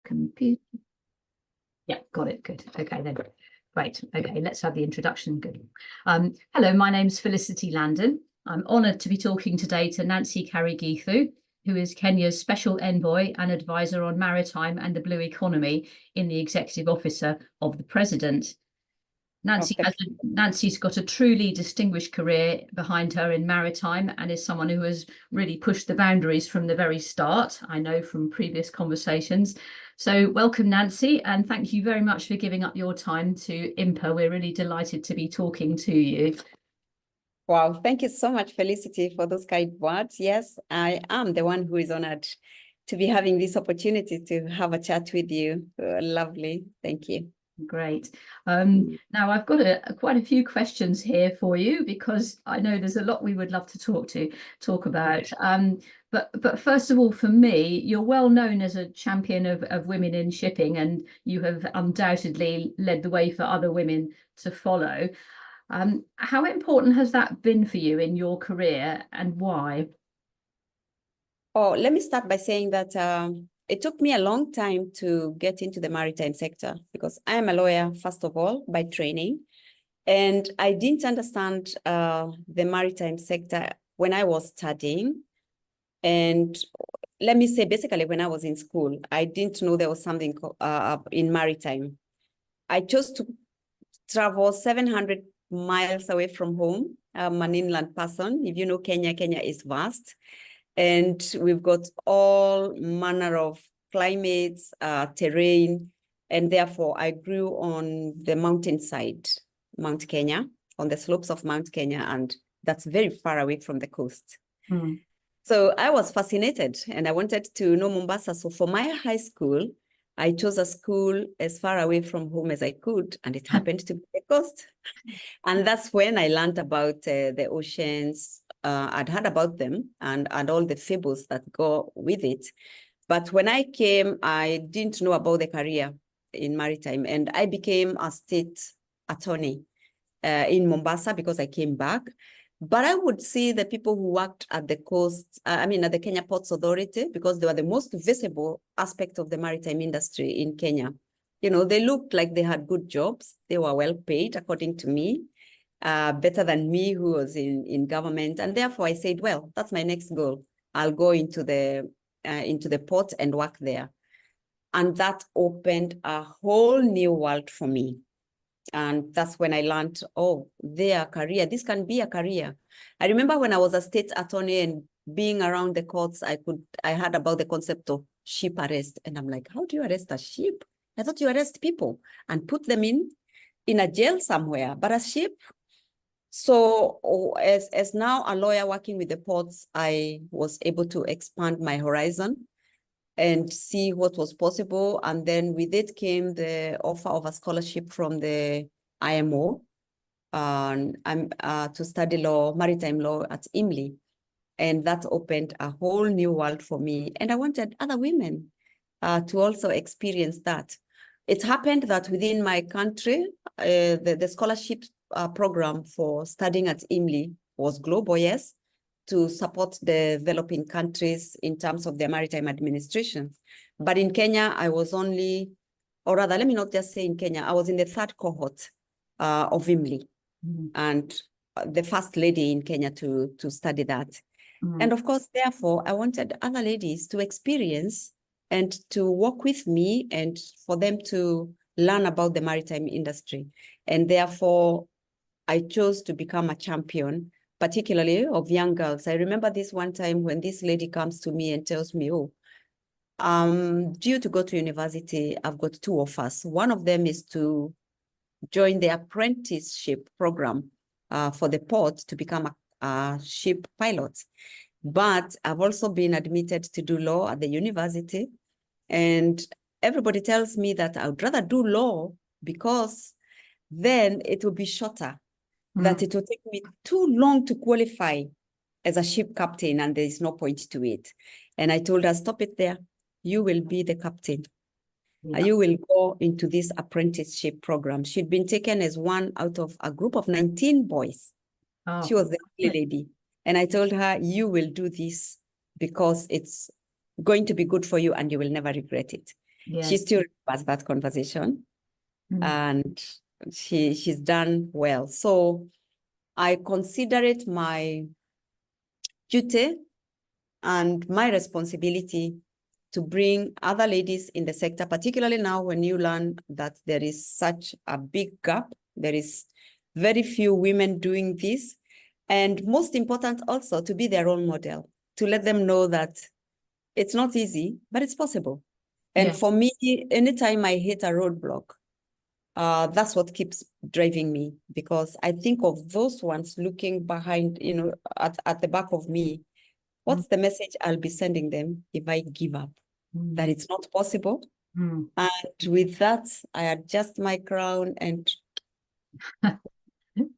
computer. Yeah, got it. Good. Okay, then. Great. Okay, let's have the introduction. Good. Hello, my name's Felicity Landon. I'm honoured to be talking today to Nancy Karigithu, who is Kenya's Special Envoy and Advisor on Maritime and the Blue Economy in the Executive Officer of the President. Nancy's got a truly distinguished career behind her in maritime and is someone who has really pushed the boundaries from the very start, I know from previous conversations. So welcome, Nancy, and thank you very much for giving up your time to IMPA. We're really delighted to be talking to you. Wow, thank you so much, Felicity, for those kind words. Yes, I am the one who is honored to be having this opportunity to have a chat with you. Lovely. Thank you. Great. Now I've got quite a few questions here for you because I know there's a lot we would love to talk about. But first of all, for me, you're well known as a champion of women in shipping, and you have undoubtedly led the way for other women to follow. How important has that been for you in your career, and why? Oh, let me start by saying that it took me a long time to get into the maritime sector because I am a lawyer, first of all, by training. And I didn't understand the maritime sector when I was studying. And let me say, basically, when I was in school, I didn't know there was something in maritime. I chose to travel 700 miles away from home. I'm an inland person. If you know Kenya, Kenya is vast. And we've got all manner of climates, terrain, and therefore I grew on the mountainside, Mount Kenya, on the slopes of Mount Kenya, and that's very far away from the coast. Mm. So I was fascinated and I wanted to know Mombasa. So for my high school, I chose a school as far away from home as I could, and it happened to be the coast. And that's when I learned about the oceans. I'd heard about them and all the fables that go with it. But when I came, I didn't know about the career in maritime. And I became a state attorney in Mombasa because I came back. But I would see the people who worked at the coast, at the Kenya Ports Authority, because they were the most visible aspect of the maritime industry in Kenya. You know, they looked like they had good jobs. They were well paid, according to me, better than me, who was in government. And therefore I said, well, that's my next goal. I'll go into the port and work there. And that opened a whole new world for me. And that's when I learned, oh, their career, this can be a career. I remember when I was a state attorney and being around the courts, I heard about the concept of ship arrest. And I'm like, how do you arrest a ship? I thought you arrest people and put them in a jail somewhere, but a ship. So as now a lawyer working with the ports, I was able to expand my horizon and see what was possible. And then with it came the offer of a scholarship from the IMO to study law, maritime law at IMLI. And that opened a whole new world for me. And I wanted other women to also experience that. It happened that within my country, the scholarship program for studying at IMLI was global, yes, to support the developing countries in terms of their maritime administration. But in Kenya, I was only, or rather, let me not just say in Kenya, I was in the third cohort of IMLI, and the first lady in Kenya to study that. And of course, therefore, I wanted other ladies to experience and to work with me and for them to learn about the maritime industry. And therefore, I chose to become a champion, particularly of young girls. I remember this one time when this lady comes to me and tells me, oh, due to go to university, I've got 2 offers. One of them is to join the apprenticeship program for the port to become a ship pilot. But I've also been admitted to do law at the university. And everybody tells me that I would rather do law because then it will be shorter, that it will take me too long to qualify as a ship captain and there is no point to it. And I told her, stop it there. You will be the captain. Yeah. You will go into this apprenticeship program. She'd been taken as one out of a group of 19 boys. Oh. She was the only lady. And I told her, you will do this because it's going to be good for you and you will never regret it. She Yes. still remembers that conversation, Mm. and she's done well. So I consider it my duty and my responsibility to bring other ladies in the sector, particularly now when you learn that there is such a big gap. There is very few women doing this. And most important also, to be their role model, to let them know that it's not easy, but it's possible. And Yeah. for me, anytime I hit a roadblock, that's what keeps driving me, because I think of those ones looking behind, at the back of me. What's the message I'll be sending them if I give up? That it's not possible. Mm. And with that, I adjust my crown and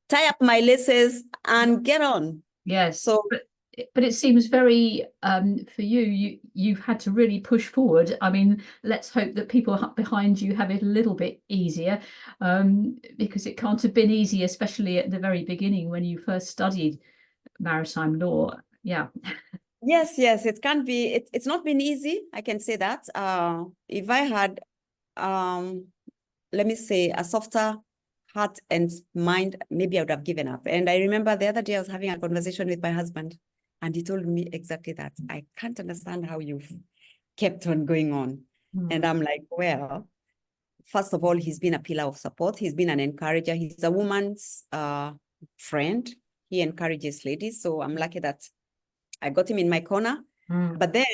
tie up my laces and get on. Yes. So, But it seems very for you've had to really push forward. I mean, let's hope that people behind you have it a little bit easier, because it can't have been easy, especially at the very beginning when you first studied maritime law. Yeah. yes, it can be. It's not been easy. I can say that. If I had, let me say, a softer heart and mind, maybe I would have given up. And I remember the other day I was having a conversation with my husband, and he told me exactly that. I can't understand how you've kept on going on. And I'm like, well, first of all, he's been a pillar of support. He's been an encourager. He's a woman's friend. He encourages ladies. So I'm lucky that I got him in my corner. But then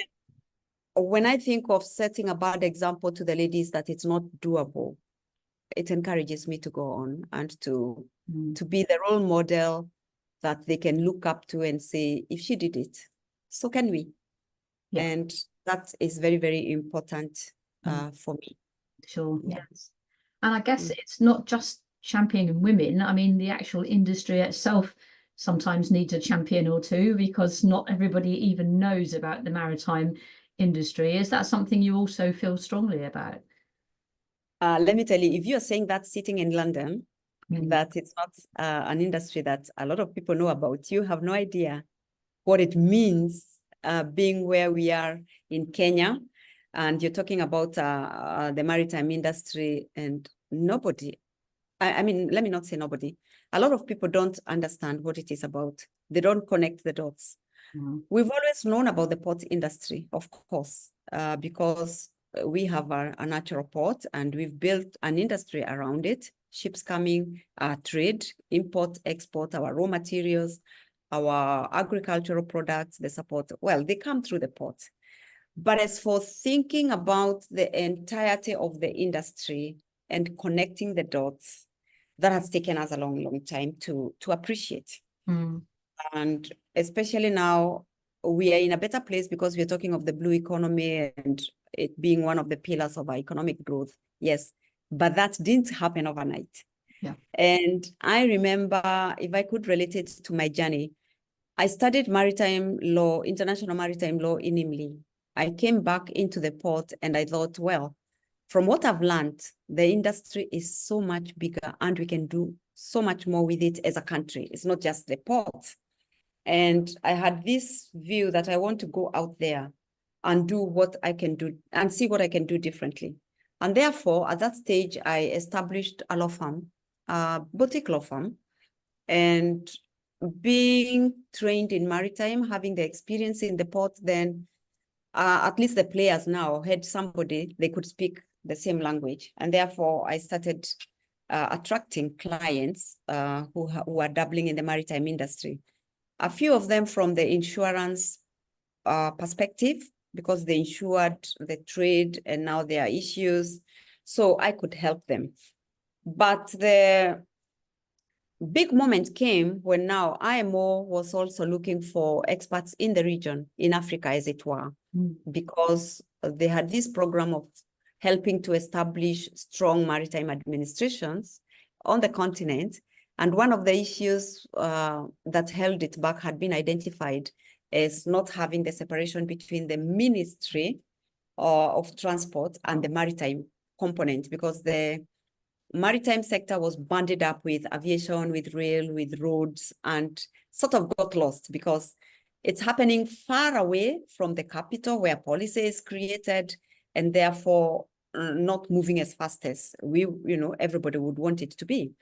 when I think of setting a bad example to the ladies that it's not doable, it encourages me to go on and to be the role model that they can look up to and say, if she did it, so can we. Yeah. And that is very, very important for me. Sure. Yeah. Yes. And I guess it's not just championing women. I mean, the actual industry itself sometimes needs a champion or two, because not everybody even knows about the maritime industry. Is that something you also feel strongly about? Let me tell you, if you're saying that sitting in London, that it's not an industry that a lot of people know about, you have no idea what it means being where we are in Kenya. And you're talking about the maritime industry, and nobody, I mean, let me not say nobody. A lot of people don't understand what it is about. They don't connect the dots. We've always known about the port industry, of course, because we have a natural port and we've built an industry around it. Ships coming, trade, import, export, our raw materials, our agricultural products, the support, well, they come through the port. But as for thinking about the entirety of the industry and connecting the dots, that has taken us a long, long time to appreciate. And especially now, we are in a better place because we're talking of the blue economy and it being one of the pillars of our economic growth. Yes, but that didn't happen overnight. Yeah. And I remember, if I could relate it to my journey, I studied maritime law, international maritime law in IMLI. I came back into the port and I thought, well, from what I've learned, the industry is so much bigger and we can do so much more with it as a country. It's not just the port. And I had this view that I want to go out there and do what I can do and see what I can do differently. And therefore, at that stage, I established a law firm, a boutique law firm, and being trained in maritime, having the experience in the port, then at least the players now had somebody they could speak the same language. And therefore, I started attracting clients who are dabbling in the maritime industry. A few of them from the insurance perspective, because they insured the trade and now there are issues. So I could help them. But the big moment came when now IMO was also looking for experts in the region, in Africa, as it were, because they had this program of helping to establish strong maritime administrations on the continent. And one of the issues that held it back had been identified as not having the separation between the Ministry of Transport and the maritime component, because the maritime sector was banded up with aviation, with rail, with roads, and sort of got lost because it's happening far away from the capital where policy is created, and therefore not moving as fast as everybody would want it to be.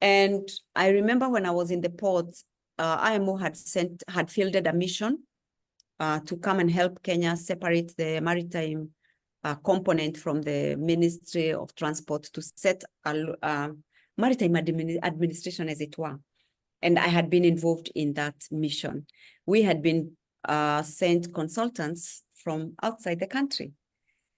And I remember when I was in the port, IMO had fielded a mission to come and help Kenya separate the maritime component from the Ministry of Transport to set a maritime administration, as it were. And I had been involved in that mission. We had been sent consultants from outside the country.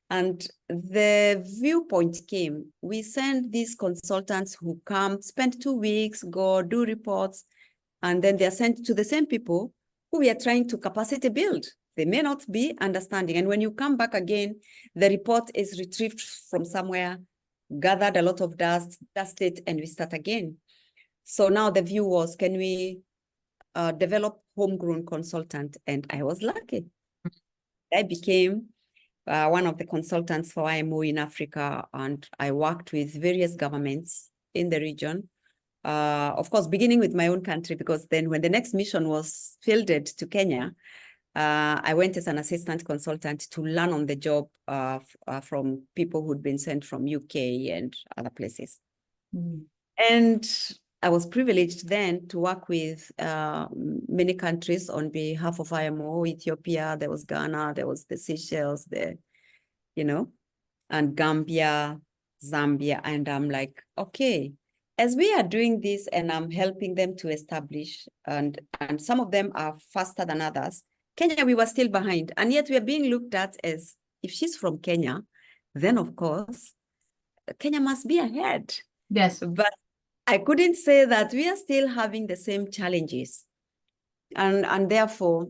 And the viewpoint came, we send these consultants who come, spend 2 weeks, go do reports, and then they are sent to the same people who we are trying to capacity build. They may not be understanding. And when you come back again, the report is retrieved from somewhere, gathered a lot of dust, dust it, and we start again. So now the view was, can we develop homegrown consultant? And I was lucky. I became one of the consultants for IMO in Africa, and I worked with various governments in the region. Of course, beginning with my own country, because then when the next mission was fielded to Kenya, I went as an assistant consultant to learn on the job from people who'd been sent from UK and other places. And I was privileged then to work with many countries on behalf of IMO, Ethiopia, there was Ghana, there was the Seychelles, and Gambia, Zambia. And I'm like, okay, as we are doing this and I'm helping them to establish, and some of them are faster than others, Kenya, we were still behind. And yet we are being looked at as, if she's from Kenya, then of course, Kenya must be ahead. Yes. But I couldn't say that we are still having the same challenges. And therefore,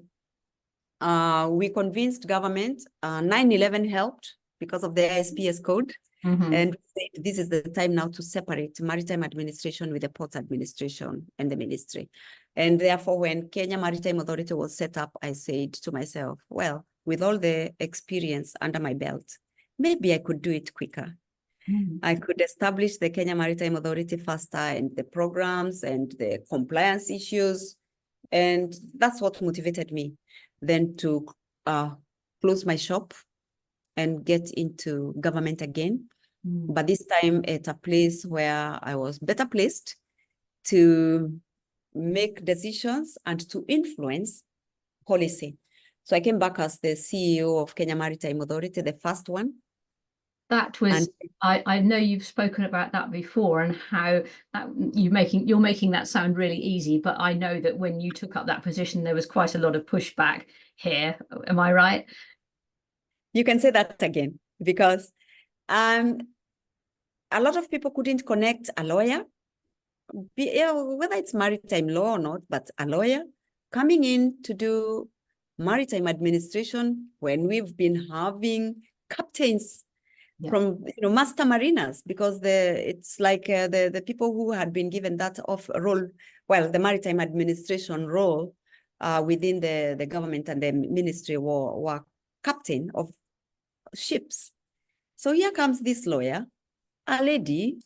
we convinced government, 9/11 helped because of the ISPS code. And we said, this is the time now to separate maritime administration with the port administration and the ministry. And therefore, when Kenya Maritime Authority was set up, I said to myself, well, with all the experience under my belt, maybe I could do it quicker. I could establish the Kenya Maritime Authority faster, and the programs and the compliance issues. And that's what motivated me then to close my shop and get into government again. But this time at a place where I was better placed to make decisions and to influence policy. So I came back as the CEO of Kenya Maritime Authority, the first one. That was, I know you've spoken about that before, and how that you're making that sound really easy, but I know that when you took up that position, there was quite a lot of pushback here. Am I right? You can say that again, because a lot of people couldn't connect a lawyer, whether it's maritime law or not, but a lawyer coming in to do maritime administration when we've been having captains from master mariners, because it's like the people who had been given that role, well, the maritime administration role within the government and the ministry were captain of ships. So here comes this lawyer, a lady,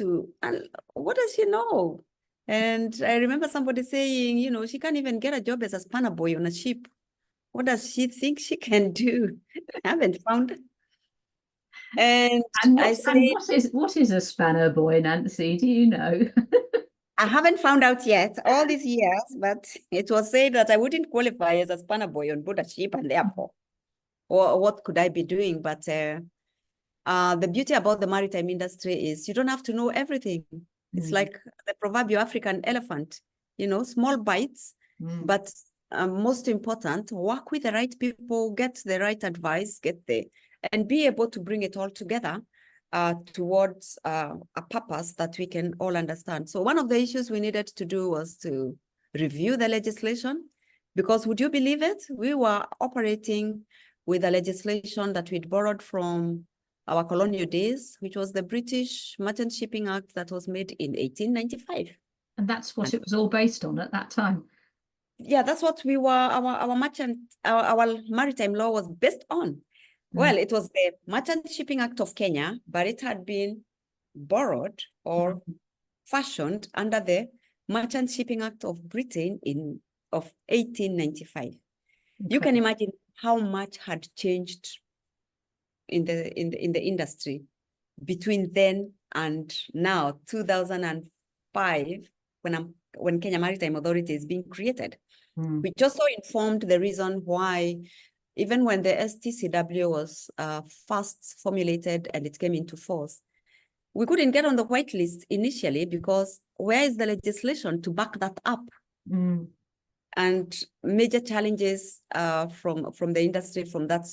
and what does she know? And I remember somebody saying, she can't even get a job as a spanner boy on a ship. What does she think she can do? I haven't found it. And I said, what is a spanner boy, Nancy? Do you know? I haven't found out yet all these years, but it was said that I wouldn't qualify as a spanner boy on board a ship, and therefore, or what could I be doing? But the beauty about the maritime industry is you don't have to know everything. It's like the proverbial African elephant, small bites, but most important, work with the right people, get the right advice, and be able to bring it all together towards a purpose that we can all understand. So one of the issues we needed to do was to review the legislation, because would you believe it? We were operating with a legislation that we'd borrowed from our colonial days, which was the British Merchant Shipping Act that was made in 1895. And that's what it was all based on at that time. Yeah, that's what we were, our maritime law was based on. Well, it was the Merchant Shipping Act of Kenya, but it had been borrowed or fashioned under the Merchant Shipping Act of Britain of 1895. You can imagine how much had changed in the industry between then and now, 2005, when Kenya Maritime Authority is being created. We just so informed the reason why, even when the STCW was first formulated and it came into force, we couldn't get on the whitelist initially because where is the legislation to back that up? And major challenges from the industry from that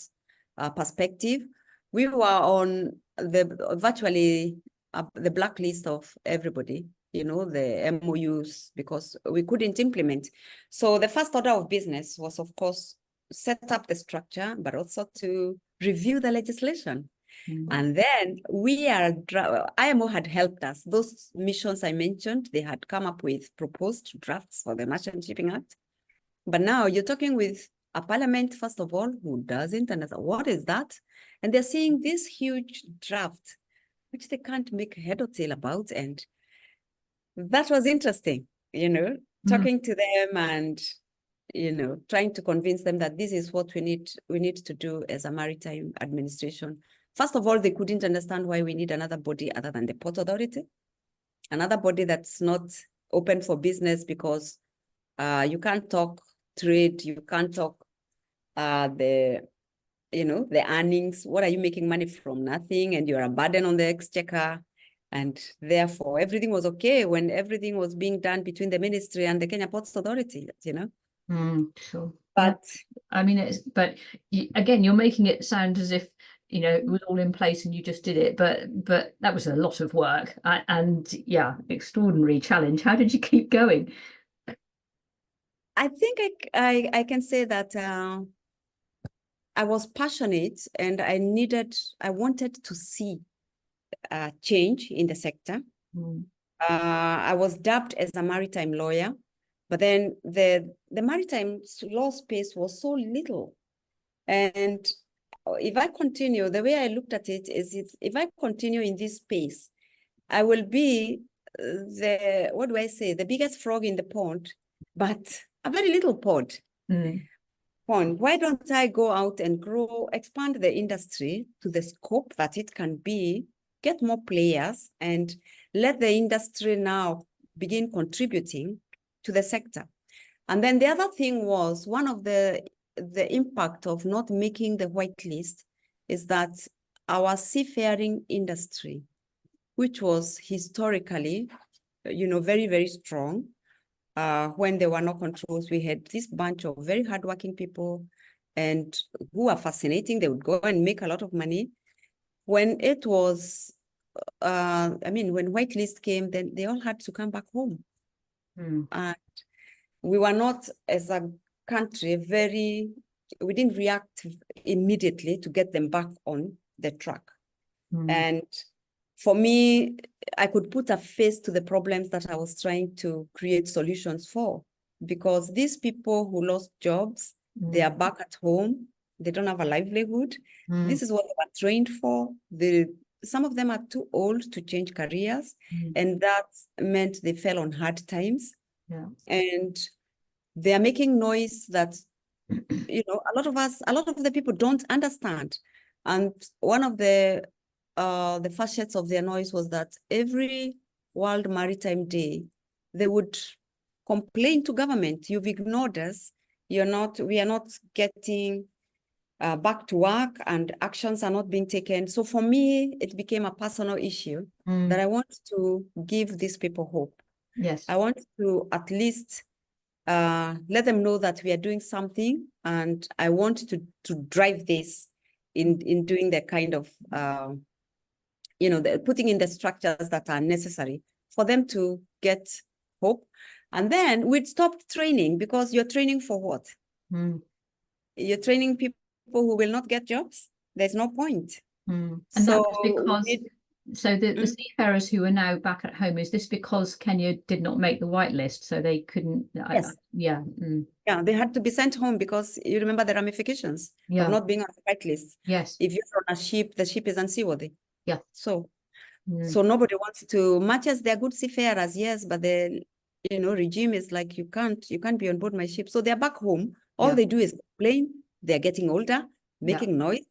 perspective. We were on virtually the blacklist of everybody, the MOUs, because we couldn't implement. So the first order of business was, of course, set up the structure, but also to review the legislation. And then IMO had helped us. Those missions I mentioned, they had come up with proposed drafts for the Merchant Shipping Act. But now you're talking with a parliament, first of all, who doesn't understand what is that? And they're seeing this huge draft, which they can't make head or tail about. And that was interesting, talking to them and, trying to convince them that this is what we need to do as a maritime administration. First of all, they couldn't understand why we need another body other than the Port Authority, another body that's not open for business, because you can't talk trade, you can't talk the earnings. What are you making money from? Nothing, and you're a burden on the exchequer. And therefore, everything was okay when everything was being done between the ministry and the Kenya Ports Authority, Sure. But I mean, but again, you're making it sound as if, it was all in place and you just did it, but that was a lot of work and yeah, extraordinary challenge. How did you keep going? I think I can say that I was passionate and I wanted to see change in the sector. I was dubbed as a maritime lawyer, but then the maritime law space was so little. And if I continue, the way I looked at it is, if I continue in this space, I will be the biggest frog in the pond, but a very little pond. Why don't I go out and expand the industry to the scope that it can be, get more players, and let the industry now begin contributing to the sector. And then the other thing was, one of the impact of not making the whitelist is that our seafaring industry, which was historically, very, very strong, when there were no controls, we had this bunch of very hardworking people and who are fascinating. They would go and make a lot of money. When it was, when whitelist came, then they all had to come back home. And we were not, as a country, we didn't react immediately to get them back on the track. And for me, I could put a face to the problems that I was trying to create solutions for, because these people who lost jobs, they are back at home, they don't have a livelihood. This is what they were trained for. Some of them are too old to change careers, and that meant they fell on hard times. And they are making noise that, a lot of the people don't understand. And one of the facets of their noise was that every World Maritime Day, they would complain to government, you've ignored us, we are not getting back to work, and actions are not being taken. So for me, it became a personal issue that I want to give these people hope. Yes. I want to at least let them know that we are doing something, and I want to drive this in doing the kind of, putting in the structures that are necessary for them to get hope. And then we'd stopped training, because you're training for what? You're training people who will not get jobs. There's no point. And that was because, so the seafarers who are now back at home, is this because Kenya did not make the whitelist, so they couldn't? Yes. Yeah, they had to be sent home, because you remember the ramifications of not being on the whitelist. Yes. If you're on a ship, the ship is unseaworthy. Yeah. So nobody wants to, much as they're good seafarers, yes, but the regime is like, you can't be on board my ship. So they're back home. All they do is complain. They're getting older, making noise.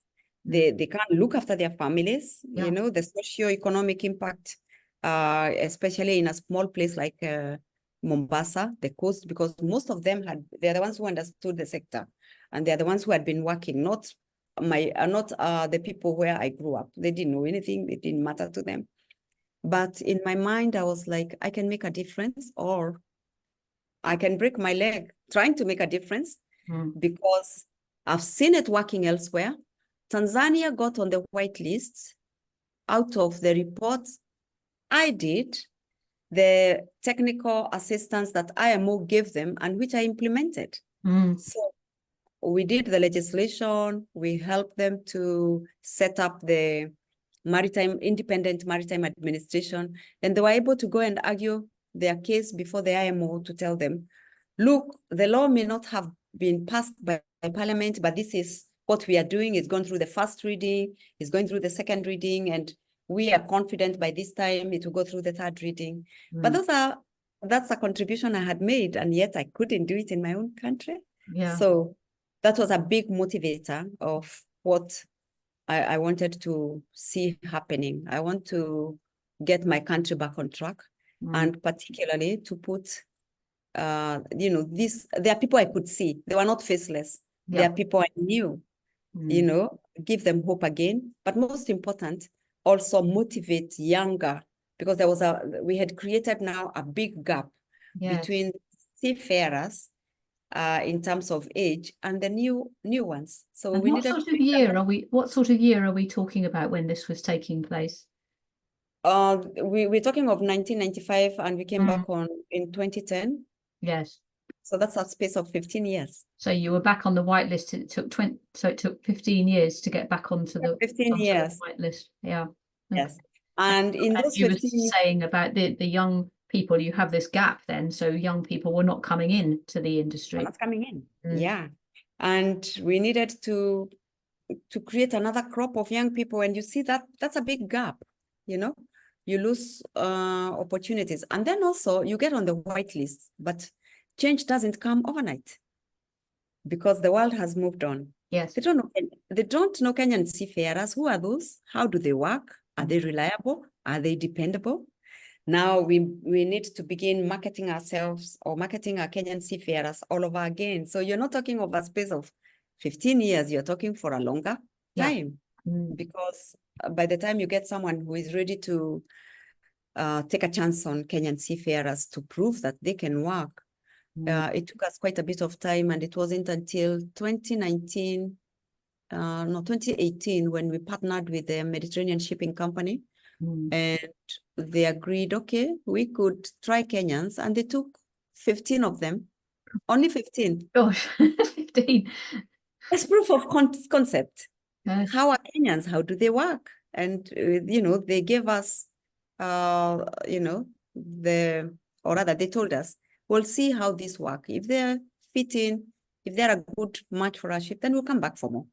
They can't look after their families, Yeah. you know, the socio-economic impact, especially in a small place like Mombasa, the coast, because most of them they're the ones who understood the sector, and they're the ones who had been working, not the people where I grew up. They didn't know anything, it didn't matter to them. But in my mind, I was like, I can make a difference, or I can break my leg trying to make a difference, because I've seen it working elsewhere. Tanzania got on the white list out of the reports I did, the technical assistance that IMO gave them and which I implemented. So we did the legislation, we helped them to set up the independent maritime administration, and they were able to go and argue their case before the IMO to tell them, look, the law may not have been passed by Parliament, but this is what we are doing. It's gone through the first reading, it's going through the second reading, and we are confident by this time it will go through the third reading. But that's a contribution I had made, and yet I couldn't do it in my own country. Yeah. So that was a big motivator of what I wanted to see happening. I want to get my country back on track, and particularly to put, you know, there are people I could see. They were not faceless. Yeah. There are people I knew, you know, give them hope again. But most important, also motivate younger, because we had created now a big gap between seafarers in terms of age and the new ones. So we needed. What sort of year are we talking about when this was taking place? We're talking of 1995, and we came back in 2010. Yes. So that's a space of 15 years. So you were back on the whitelist. It took 15 years to get back onto the 15 years the whitelist. Yeah. Yes. And in those you 15 were saying about the young people, you have this gap then. So young people were not coming in to the industry. Not coming in. Yeah. And we needed to create another crop of young people. And you see that's a big gap, you know, you lose opportunities. And then also you get on the whitelist, but change doesn't come overnight because the world has moved on. Yes. They don't know Kenyan seafarers. Who are those? How do they work? Are they reliable? Are they dependable? Now we need to begin marketing ourselves or marketing our Kenyan seafarers all over again. So you're not talking of a space of 15 years, you're talking for a longer time. Because by the time you get someone who is ready to take a chance on Kenyan seafarers to prove that they can work, it took us quite a bit of time, and it wasn't until 2018, when we partnered with the Mediterranean Shipping Company, and they agreed, okay, we could try Kenyans, and they took 15 of them, only 15. Gosh, 15. It's proof of concept. Yes. How are Kenyans? How do they work? And, you know, they gave us, you know, or rather they told us, we'll see how this works. If they're fitting, if they're a good match for our ship, then we'll come back for more.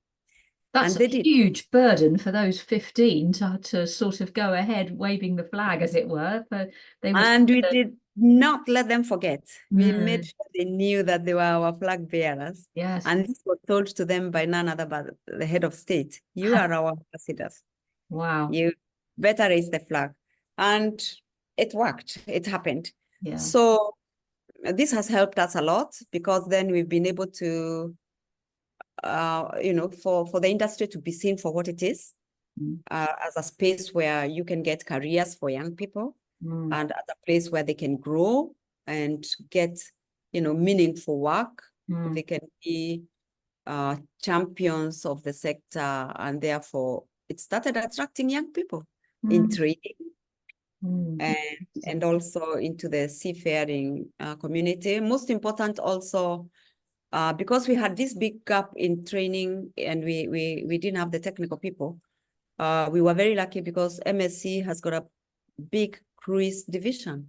That's a huge burden for those 15 to sort of go ahead waving the flag, as it were. But we did not let them forget. We made sure they knew that they were our flag bearers. Yes. And this was told to them by none other but the head of state. You are our ambassadors. Wow. You better raise the flag. And it worked. It happened. Yeah. So this has helped us a lot, because then we've been able to, you know, for the industry to be seen for what it is, as a space where you can get careers for young people, and as a place where they can grow and get, you know, meaningful work. They can be champions of the sector, and therefore it started attracting young people in trading and also into the seafaring community. Most important also, because we had this big gap in training, and we didn't have the technical people. We were very lucky because MSC has got a big cruise division.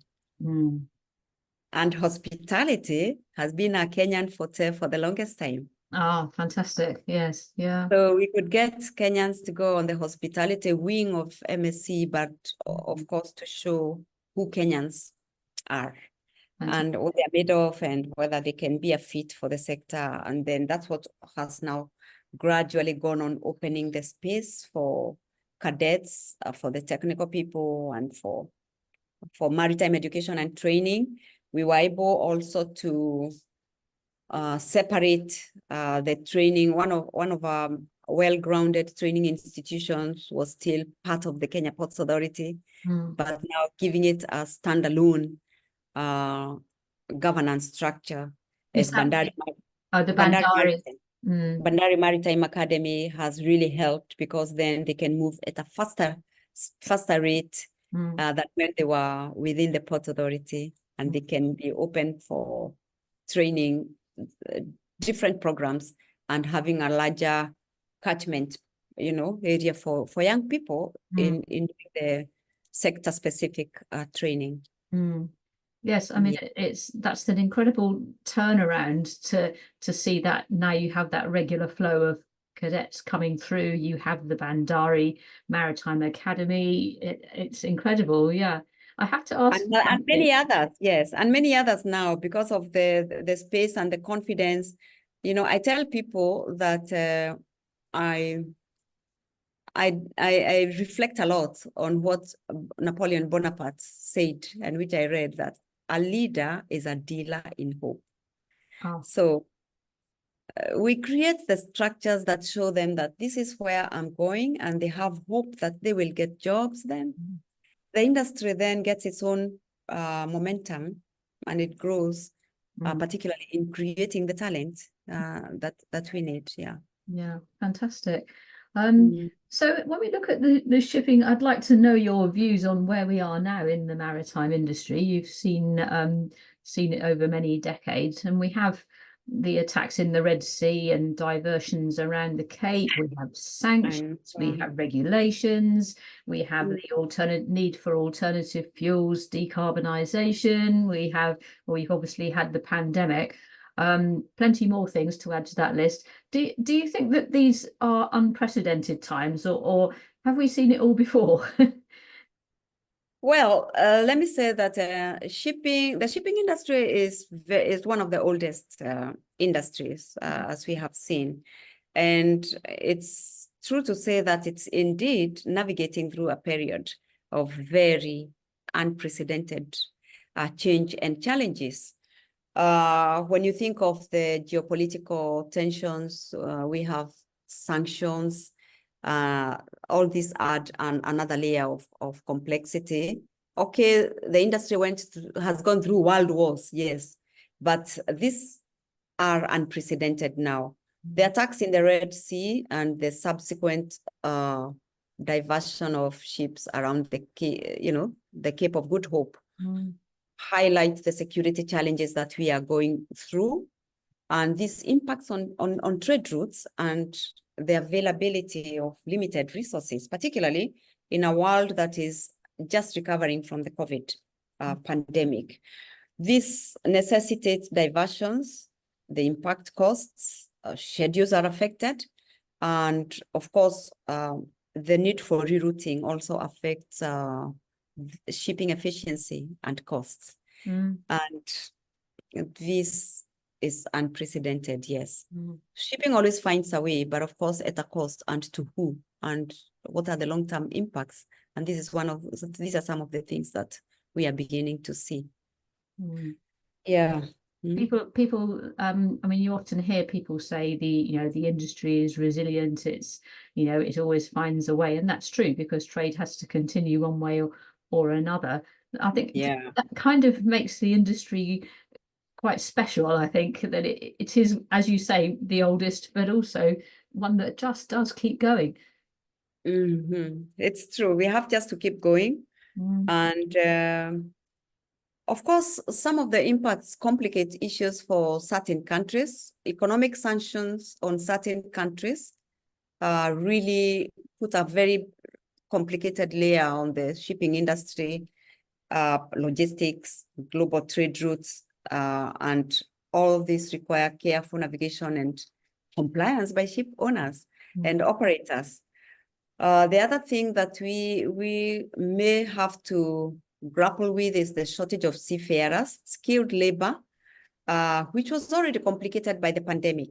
And hospitality has been a Kenyan forte for the longest time. Oh, fantastic. Yes. Yeah. So we could get Kenyans to go on the hospitality wing of MSC, but of course to show who Kenyans are and what they're made of and whether they can be a fit for the sector. And then that's what has now gradually gone on opening the space for cadets, for the technical people, and for maritime education and training. We were able also to separate the training. One of our well-grounded training institutions was still part of the Kenya Ports Authority, but now giving it a standalone governance structure as Bandari the Bandari. Bandari Maritime Academy has really helped, because then they can move at a faster rate than when they were within the Port Authority, and they can be open for training different programs and having a larger catchment, area for young people in the sector specific training. Yes, I mean, that's an incredible turnaround to see that now you have that regular flow of cadets coming through. You have the Bandari Maritime Academy. It's incredible. Yeah, I have to ask. And many others, yes, and many others now, because of the space and the confidence. I tell people that I reflect a lot on what Napoleon Bonaparte said, and which I read, that a leader is a dealer in hope. So we create the structures that show them that this is where I'm going, and they have hope that they will get jobs. Then the industry then gets its own momentum, and it grows, particularly in creating the talent that we need. Yeah, fantastic. So when we look at the shipping, I'd like to know your views on where we are now in the maritime industry. You've seen it over many decades, and we have the attacks in the Red Sea and diversions around the Cape. We have sanctions, we have regulations, we have the need for alternative fuels, decarbonisation. We've obviously had the pandemic. Plenty more things to add to that list. Do you think that these are unprecedented times, or have we seen it all before? Well, let me say that the shipping industry is one of the oldest industries, as we have seen. And it's true to say that it's indeed navigating through a period of very unprecedented change and challenges. When you think of the geopolitical tensions, we have sanctions. All these add another layer of complexity. Okay, the industry has gone through world wars, yes, but these are unprecedented now. The attacks in the Red Sea and the subsequent diversion of ships around the Cape of Good Hope highlight the security challenges that we are going through, and this impacts on trade routes and the availability of limited resources, particularly in a world that is just recovering from the COVID pandemic. This necessitates diversions, the impact costs, schedules are affected, and of course, the need for rerouting also affects shipping efficiency and costs. And this is unprecedented, yes. Shipping always finds a way, but of course at a cost, and to who, and what are the long-term impacts. And these are some of the things that we are beginning to see. Yeah. People, I mean, you often hear people say the industry is resilient. It's, it always finds a way, and that's true, because trade has to continue one way or another. I think that kind of makes the industry quite special. I think that it is, as you say, the oldest, but also one that just does keep going. It's true. We have just to keep going. And of course, some of the impacts complicate issues for certain countries. Economic sanctions on certain countries really put a very complicated layer on the shipping industry, logistics, global trade routes, and all of these require careful navigation and compliance by ship owners and operators. The other thing that we may have to grapple with is the shortage of seafarers, skilled labor, which was already complicated by the pandemic.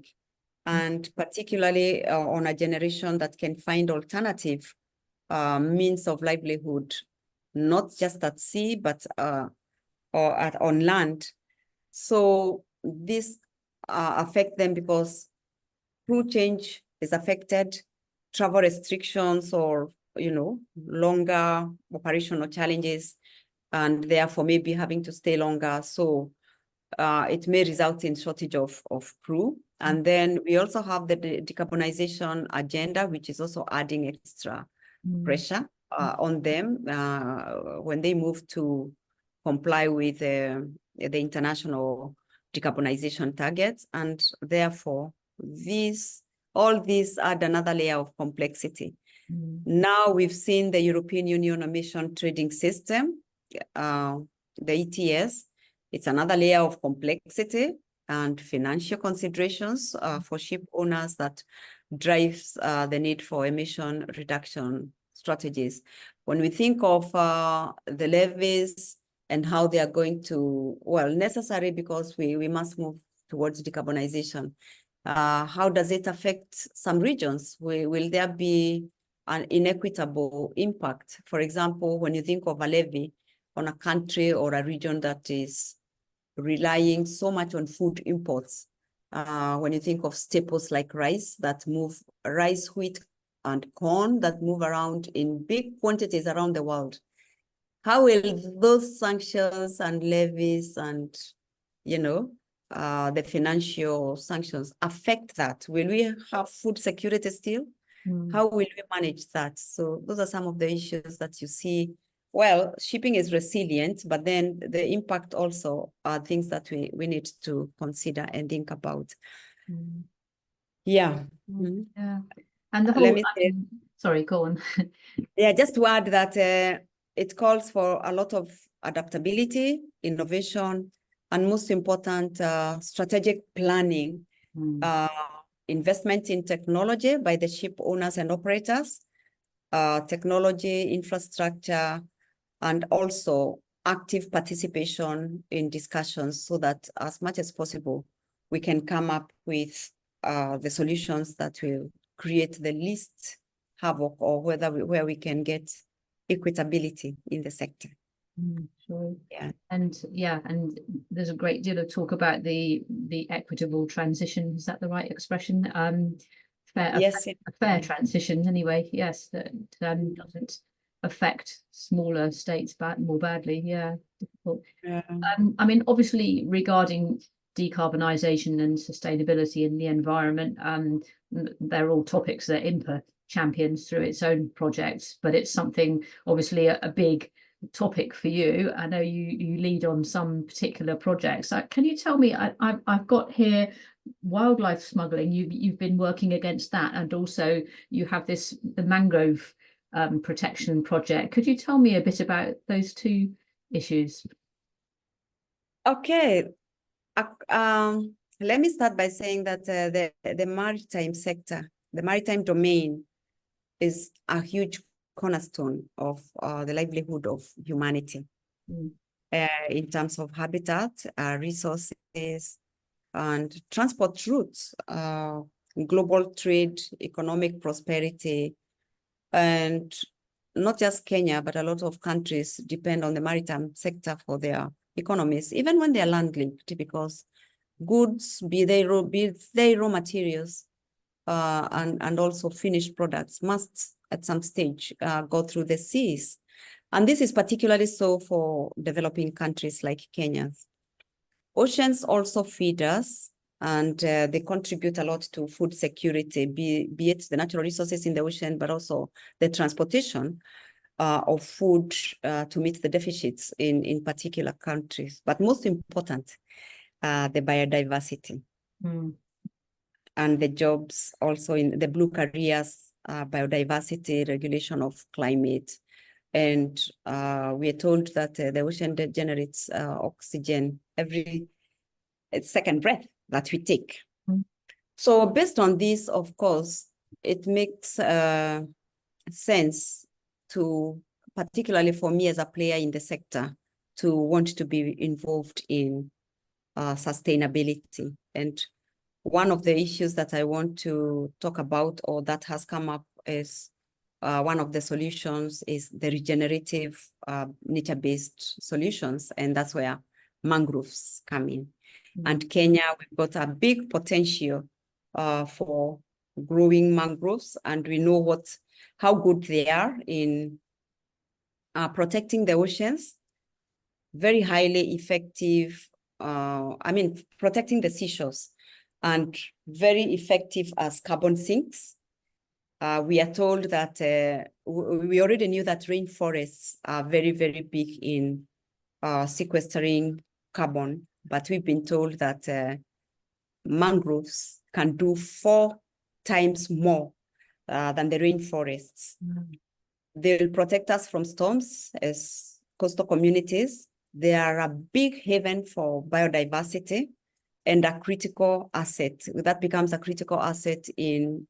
and particularly on a generation that can find alternative means of livelihood, not just at sea, but on land. So this affect them because crew change is affected, travel restrictions or, longer operational challenges, and therefore maybe having to stay longer. So it may result in shortage of crew. And then we also have the decarbonization agenda, which is also adding extra pressure on them when they move to comply with the international decarbonization targets. And therefore, all these add another layer of complexity. Now we've seen the European Union emission trading system, the ETS. It's another layer of complexity and financial considerations for ship owners that drives the need for emission reduction strategies. When we think of the levies and how they are going to, necessary because we must move towards decarbonization, how does it affect some regions? Will there be an inequitable impact? For example, when you think of a levy on a country or a region that is relying so much on food imports, when you think of staples like rice wheat and corn that move around in big quantities around the world, how will those sanctions and levies and, the financial sanctions affect that? Will we have food security still? How will we manage that? So those are some of the issues that you see. Well, shipping is resilient, but then the impact also are things that we need to consider and think about. Yeah. Yeah. And the whole, Let me say, sorry, go on. Yeah, just to add that it calls for a lot of adaptability, innovation, and most important, strategic planning, investment in technology by the ship owners and operators, technology, infrastructure, and also active participation in discussions so that as much as possible, we can come up with the solutions that will create the least havoc or where we can get equitability in the sector. Sure. Yeah. And there's a great deal of talk about the equitable transition. Is that the right expression? Yes, a fair transition anyway. Yes, that doesn't affect smaller states more badly. Yeah, difficult. Yeah. I mean, obviously, regarding decarbonisation and sustainability in the environment, they're all topics that IMPA champions through its own projects, but it's something obviously a big topic for you. I know you lead on some particular projects. Can you tell me, I've got here wildlife smuggling. You've been working against that, and also you have the mangrove protection project. Could you tell me a bit about those two issues? Okay. Let me start by saying that the maritime sector, the maritime domain, is a huge cornerstone of the livelihood of humanity in terms of habitat, resources, and transport routes, global trade, economic prosperity, and not just Kenya, but a lot of countries depend on the maritime sector for their economies, even when they are land linked, because goods, be they raw materials, and also finished products must at some stage go through the seas. And this is particularly so for developing countries like Kenya. Oceans also feed us, and they contribute a lot to food security, be it the natural resources in the ocean, but also the transportation of food to meet the deficits in particular countries. But most important, the biodiversity. And the jobs also in the blue careers, biodiversity, regulation of climate. And we are told that the ocean generates oxygen every second breath that we take. So based on this, of course, it makes sense to, particularly for me as a player in the sector, to want to be involved in sustainability. And one of the issues that I want to talk about, or that has come up, is one of the solutions is the regenerative nature-based solutions, and that's where mangroves come in. And Kenya, we've got a big potential for growing mangroves, and we know how good they are in protecting the oceans, very highly effective, protecting the seashores, and very effective as carbon sinks. We are told that we already knew that rainforests are very, very big in sequestering carbon, but we've been told that mangroves can do 4 times more than the rainforests. They'll protect us from storms as coastal communities. They are a big haven for biodiversity and a critical asset. That becomes a critical asset in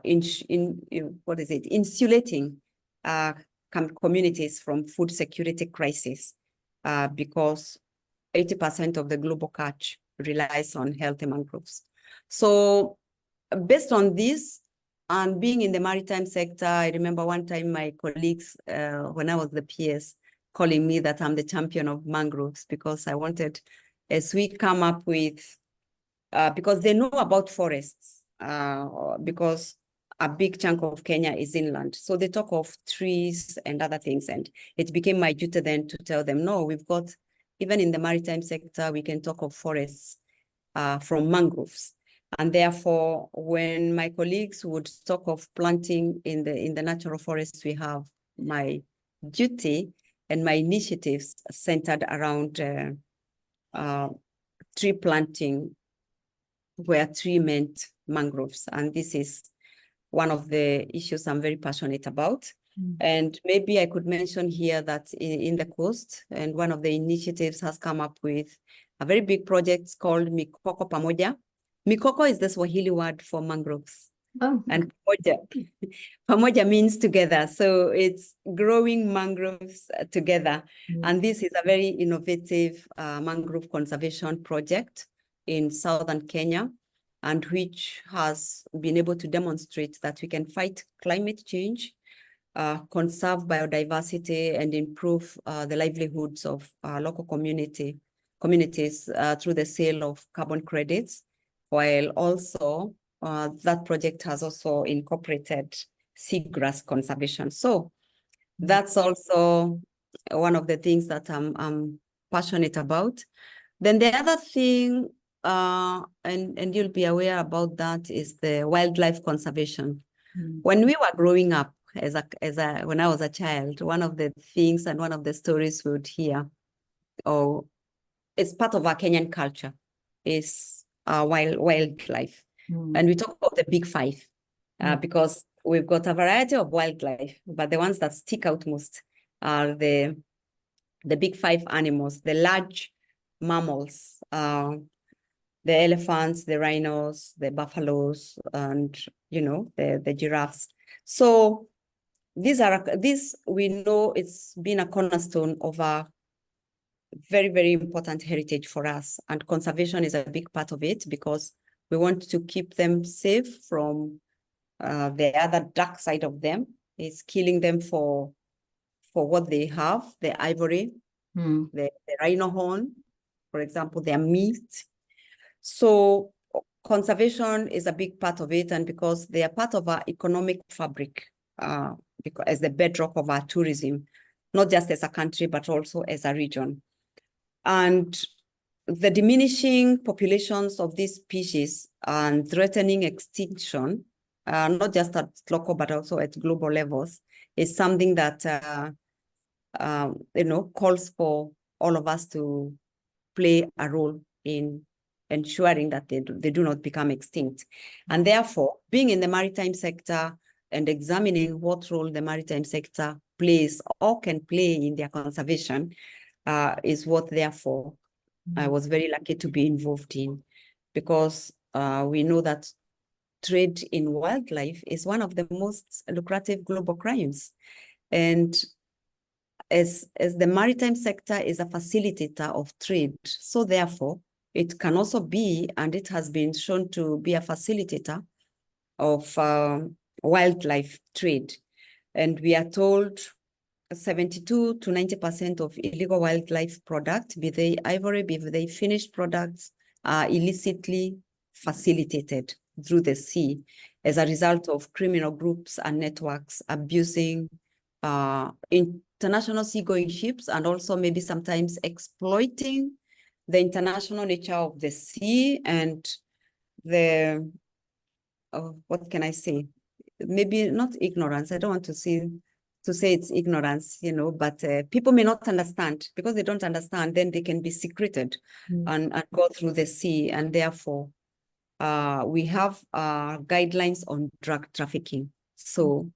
insulating communities from food security crisis, because 80% of the global catch relies on healthy mangroves. So based on this, and being in the maritime sector, I remember one time my colleagues, when I was the PS, calling me that I'm the champion of mangroves, because I wanted, as we come up with, because they know about forests, because a big chunk of Kenya is inland. So they talk of trees and other things. And it became my duty then to tell them, no, we've got, even in the maritime sector, we can talk of forests from mangroves. And therefore, when my colleagues would talk of planting in the natural forests, we have my duty and my initiatives centered around tree planting, where tree meant mangroves. And this is one of the issues I'm very passionate about. And maybe I could mention here that in the coast, and one of the initiatives has come up with a very big project called Mikoko Pamoja. Mikoko is the Swahili word for mangroves. Oh. And pamoja means together. So it's growing mangroves together. And this is a very innovative mangrove conservation project in southern Kenya, and which has been able to demonstrate that we can fight climate change, conserve biodiversity, and improve the livelihoods of local communities through the sale of carbon credits, while also that project has also incorporated seagrass conservation. So that's also one of the things that I'm passionate about. Then the other thing, and you'll be aware about that, is the wildlife conservation. When we were growing up, when I was a child, one of the things and one of the stories we would hear, or it's part of our Kenyan culture, is wildlife. And we talk about the big 5, because we've got a variety of wildlife, but the ones that stick out most are the big 5 animals, the large mammals, the elephants, the rhinos, the buffaloes, and the giraffes. So this we know it's been a cornerstone of our very, very important heritage for us, and conservation is a big part of it, because we want to keep them safe from the other dark side of them, is killing them for what they have, the ivory, the rhino horn, for example, their meat. So conservation is a big part of it, and because they are part of our economic fabric, because as the bedrock of our tourism, not just as a country, but also as a region. And the diminishing populations of these species and threatening extinction, not just at local, but also at global levels, is something that calls for all of us to play a role in ensuring that they do not become extinct. And therefore, being in the maritime sector and examining what role the maritime sector plays or can play in their conservation is what, therefore, I was very lucky to be involved in, because we know that trade in wildlife is one of the most lucrative global crimes. And as the maritime sector is a facilitator of trade, so therefore, it can also be, and it has been shown to be a facilitator of wildlife trade. And we are told 72 to 90% of illegal wildlife products, be they ivory, be they finished products, are illicitly facilitated through the sea as a result of criminal groups and networks abusing international seagoing ships, and also maybe sometimes exploiting the international nature of the sea and the, what can I say? Maybe not ignorance. I don't want to say it's ignorance, you know, but people may not understand. Because they don't understand, then they can be secreted and go through the sea. And therefore, we have guidelines on drug trafficking. So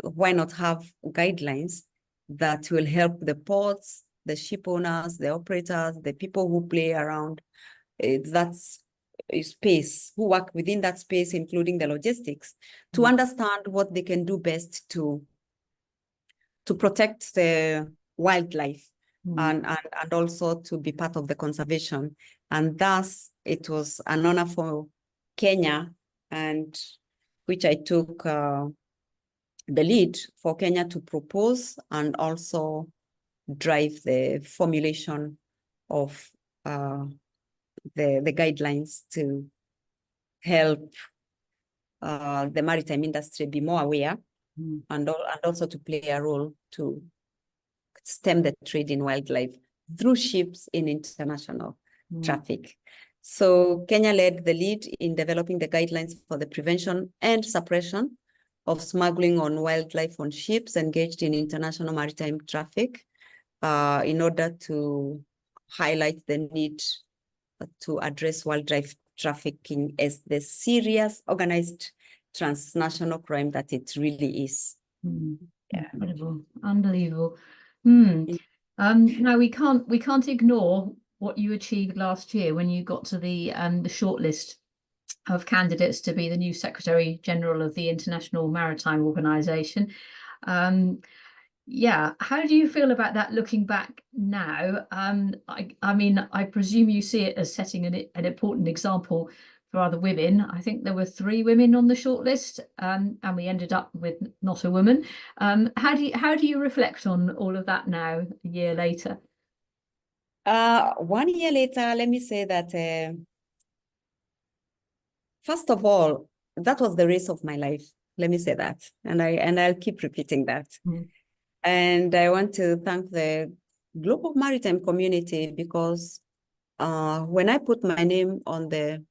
why not have guidelines that will help the ports, the ship owners, the operators, the people who play around that's space, who work within that space, including the logistics, to understand what they can do best to protect the wildlife and also to be part of the conservation. And thus, it was an honor for Kenya, and which I took the lead for Kenya to propose and also drive the formulation of the guidelines to help the maritime industry be more aware and also to play a role to stem the trade in wildlife through ships in international traffic. So Kenya led the lead in developing the guidelines for the prevention and suppression of smuggling on wildlife on ships engaged in international maritime traffic in order to highlight the need to address wildlife trafficking as the serious organized transnational crime that it really is. Incredible, unbelievable. Now we can't ignore what you achieved last year when you got to the shortlist of candidates to be the new Secretary General of the International Maritime Organization. Yeah, how do you feel about that looking back now? I mean, I presume you see it as setting an important example for other women. I think there were 3 women on the shortlist, and we ended up with not a woman. How do you reflect on all of that now, a year later? 1 year later, let me say that first of all, that was the race of my life. Let me say that, and I'll keep repeating that. And I want to thank the global maritime community, because when I put my name on the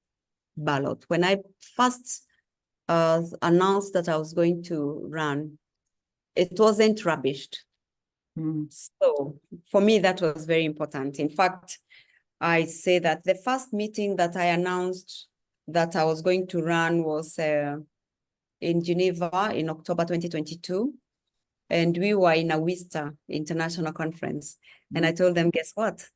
ballot, when I first announced that I was going to run, it wasn't rubbished. So for me, that was very important. In fact, I say that the first meeting that I announced that I was going to run was in Geneva in October 2022. And we were in a WISTA international conference. And I told them, guess what?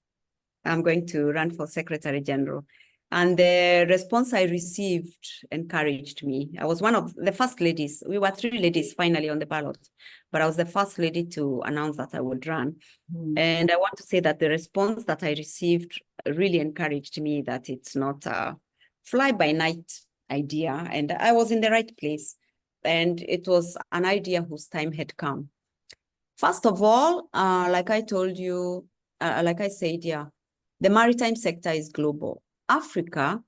I'm going to run for Secretary General. And the response I received encouraged me. I was one of the first ladies. We were 3 ladies finally on the ballot, but I was the first lady to announce that I would run. And I want to say that the response that I received really encouraged me that it's not a fly-by-night idea. And I was in the right place. And it was an idea whose time had come. First of all, like I told you, like I said, the maritime sector is global. Africa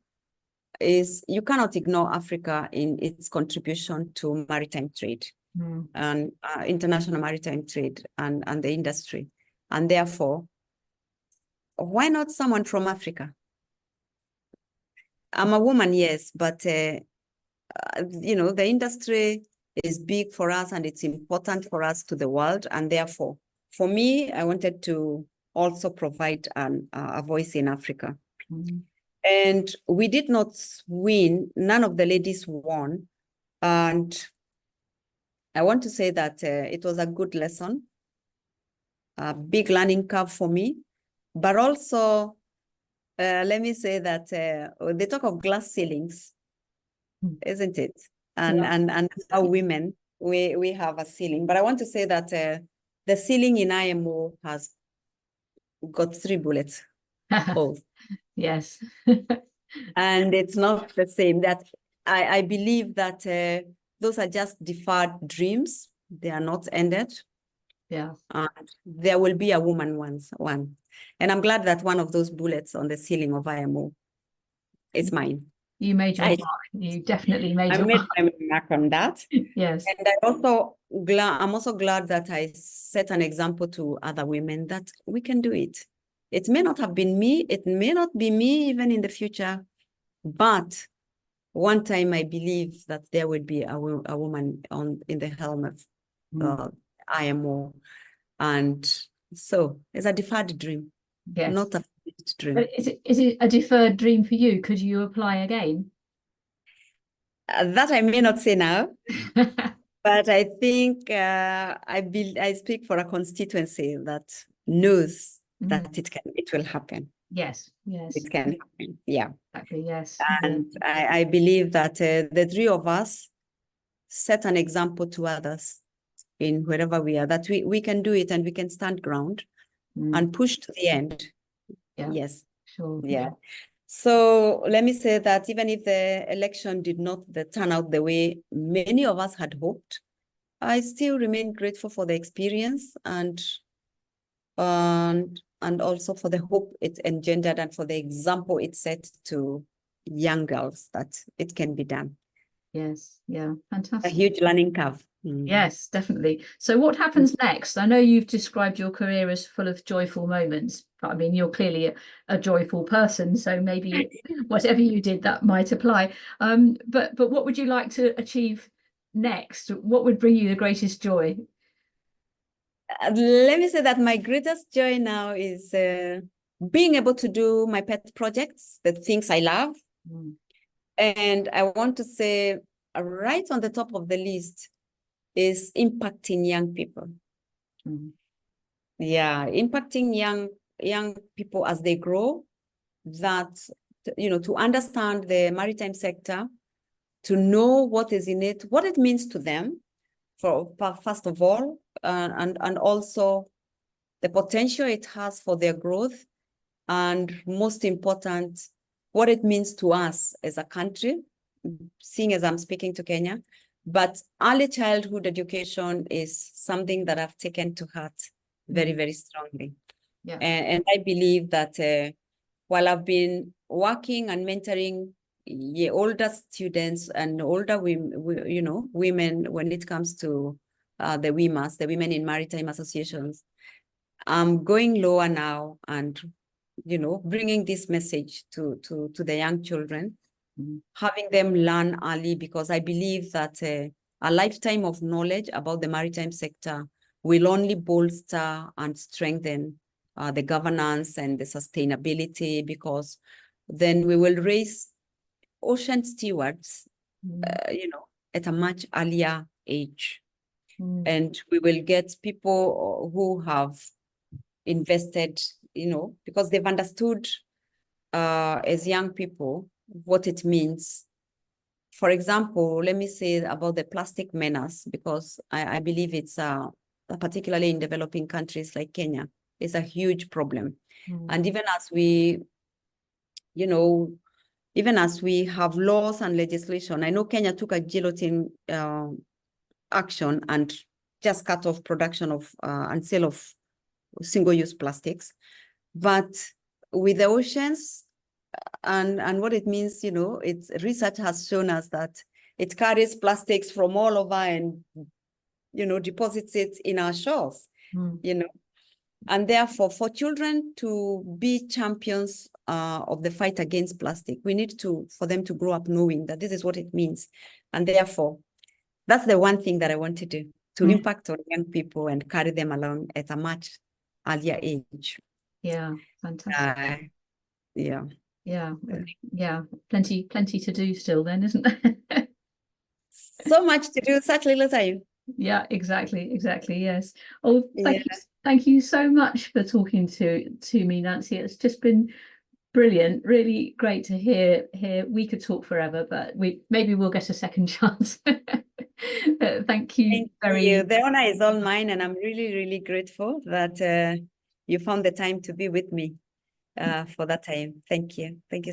is, you cannot ignore Africa in its contribution to maritime trade and international maritime trade and the industry. And therefore, why not someone from Africa? I'm a woman, yes, but you know, the industry is big for us and it's important for us to the world. And therefore, for me, I wanted to also provide a voice in Africa. And we did not win. None of the ladies won. And I want to say that it was a good lesson, a big learning curve for me. But also, let me say that they talk of glass ceilings, isn't it? And how women, we have a ceiling. But I want to say that the ceiling in IMO has got 3 bullets holes. Yes. And it's not the same. That I believe that those are just deferred dreams. They are not ended. Yeah. There will be a woman one. And I'm glad that one of those bullets on the ceiling of IMO is mine. You made your mark. You definitely made your mark. I made my mark on that. Yes. And I'm also glad that I set an example to other women that we can do it. It may not have been me. It may not be me even in the future. But one time I believe that there will be a woman in the helm of IMO. And so it's a deferred dream, Yes. not a finished dream. But is it a deferred dream for you? Could you apply again? That I may not say now, but I think I speak for a constituency that knows that it will happen. Yes, yes. It can happen, yeah. Exactly, yes. And I believe that the three of us set an example to others in wherever we are, that we can do it and we can stand ground and push to the end. Yeah, yes. Sure. Yeah. So let me say that even if the election did not turn out the way many of us had hoped, I still remain grateful for the experience and also for the hope it engendered and for the example it set to young girls that it can be done. Yes, yeah, fantastic. A huge learning curve. Yes, definitely. So what happens next? I know you've described your career as full of joyful moments, but I mean, you're clearly a joyful person, so maybe whatever you did, that might apply. But what would you like to achieve next? What would bring you the greatest joy? Let me say that my greatest joy now is being able to do my pet projects, the things I love. And I want to say right on the top of the list is impacting young people. Yeah, impacting young people as they grow, that, to understand the maritime sector, to know what is in it, what it means to them, first of all, and also the potential it has for their growth, and most important, what it means to us as a country, seeing as I'm speaking to Kenya. But early childhood education is something that I've taken to heart very, very strongly. Yeah. And I believe that while I've been working and mentoring older students and older women, women when it comes to the WIMAs, the Women in Maritime Associations, I'm going lower now and, bringing this message to the young children, having them learn early, because I believe that a lifetime of knowledge about the maritime sector will only bolster and strengthen the governance and the sustainability, because then we will raise ocean stewards, at a much earlier age. And we will get people who have invested, because they've understood as young people what it means. For example, let me say about the plastic menace, because I believe it's particularly in developing countries like Kenya, it's a huge problem. And even as we, even as we have laws and legislation, I know Kenya took a guillotine action and just cut off production of and sale of single-use plastics. But with the oceans and what it means, it's research has shown us that it carries plastics from all over and, deposits it in our shores, and therefore for children to be champions of the fight against plastic, we need for them to grow up knowing that this is what it means. And therefore, that's the one thing that I want to do, to impact on young people and carry them along at a much earlier age. Yeah, fantastic. Yeah. Plenty to do still then, isn't there? So much to do, such little time. Yeah, exactly, yes. Oh, thank you so much for talking to me, Nancy. It's just been brilliant, really great to hear. We could talk forever, but maybe we'll get a second chance. Thank you. The honor is all mine, and I'm really, really grateful that you found the time to be with me. for that time. Thank you. Thank you.